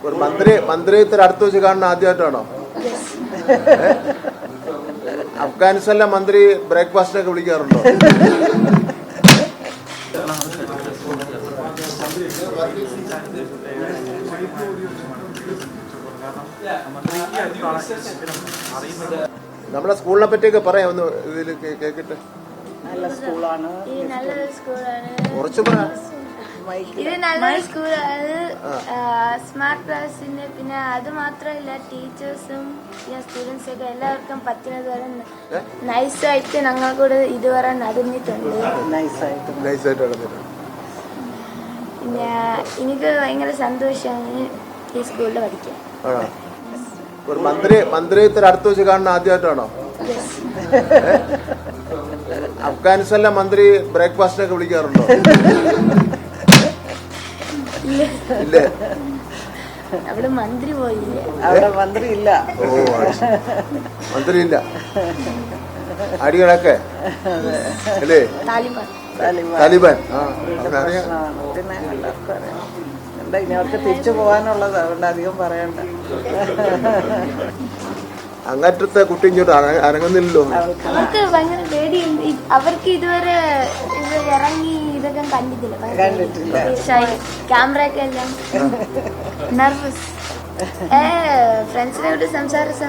ഒരു മന്ത്രിയത്തിൽ അടുത്ത് വെച്ച് കാണുന്ന ആദ്യമായിട്ടാണോ? അഫ്ഗാനിസ്ഥാനിലെ മന്ത്രി ബ്രേക്ക്ഫാസ്റ്റിനൊക്കെ വിളിക്കാറുണ്ടോ? നമ്മളെ സ്കൂളിനെ പറ്റിയൊക്കെ പറയാം, ഒന്ന് ഇതിൽ കേക്കിട്ട്. നല്ല സ്കൂളാണ്, കുറച്ച് പറയാം. ഇത് നല്ലൊരു സ്കൂളാണ്. സ്മാർട്ട് ക്ലാസ്സിന്റെ പിന്നെ അത് മാത്രമല്ല ടീച്ചേഴ്സും സ്റ്റുഡൻസ് ഒക്കെ എല്ലാവർക്കും പറ്റുന്നത് വരെ നൈസായിട്ട് ഞങ്ങൾ കൂടെ ഇതുവരെ നടന്നിട്ടുണ്ട്. പിന്നെ എനിക്ക് ഭയങ്കര സന്തോഷമാണ് ഈ സ്കൂളിൽ പഠിക്കാൻ. ഒരു മന്ത്രിയത്തിൽ അടുത്ത് വെച്ച് കാണുന്ന ആദ്യമായിട്ടാണോ? അഫ്ഗാനിസ്ഥാനിലെ മന്ത്രി ബ്രേക്ക്ഫാസ്റ്റിനൊക്കെ വിളിക്കാറുണ്ടോ? ഇല്ലേ, അവിടെ മന്ത്രി പോയില്ലേ? അവിടെ മന്ത്രി ഇല്ല. ഓ, മന്ത്രി ഇല്ല. അടികളൊക്കെ അല്ലേ? താലിബാൻ. പിന്നെ എല്ലാവർക്കും അറിയാം. എന്താ ഇനി അവർക്ക് തിരിച്ചു പോകാനുള്ളത്, അതുകൊണ്ട് അധികം പറയണ്ട. അങ്ങറ്റത്തെ കുട്ടി ഇങ്ങോട്ട് അനങ്ങുന്നില്ലല്ലോ. അവർക്ക് ഭയങ്കര പേടിയുണ്ട്. അവർക്ക് ഇതുവരെ ഇത് ഇറങ്ങി ഇതൊക്കെ കണ്ടിട്ടില്ല. ക്യാമറ ഒക്കെ എല്ലാം നെർവസ്. ഫ്രണ്ട്സിനോട് സംസാരിച്ച്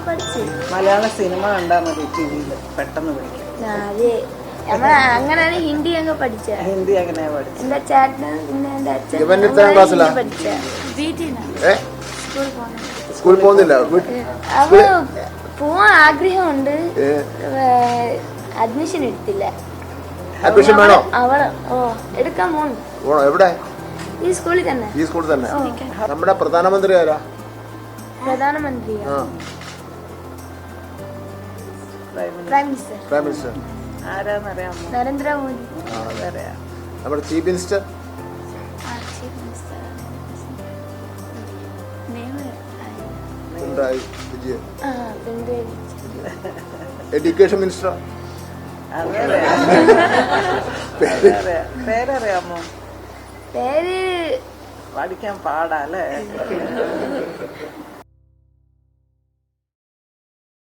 പഠിച്ചു. മലയാള സിനിമ കണ്ടാൽ മതി ടിവിയിൽ, പെട്ടെന്ന് പഠിക്കും. അതെ, നമ്മൾ അങ്ങനെയാണ് ഹിന്ദി അങ്ങ് പഠിച്ചത്. ഹിന്ദി എങ്ങനെയാ പഠിച്ചത്? എന്റെ ചേട്ടന് പിന്നെ എന്റെ അച്ഛൻ പഠിച്ച വീട്ടിലാണ്. സ്കൂളിൽ പോകുന്നില്ല. അവ പോവാൻ ആഗ്രഹമുണ്ട്, അഡ്മിഷൻ എടുത്തില്ല. അഡ്മിഷൻ വേണോ? അവള് എടുക്കാൻ പോണു. എവിടെ? ഈ സ്കൂളിൽ തന്നെ. ഈ സ്കൂളിൽ തന്നെ. നമ്മുടെ പ്രധാനമന്ത്രി ആരാ? പ്രധാനമന്ത്രി പ്രൈം മിനിസ്റ്റർ ആരാന്നറിയാമോ? നരേന്ദ്രമോദി. നമ്മുടെ chief minister Pinarayi Vijayan. Education minister പേരറിയാമോ? പേര് പഠിക്കാൻ പാടാ അല്ലേ?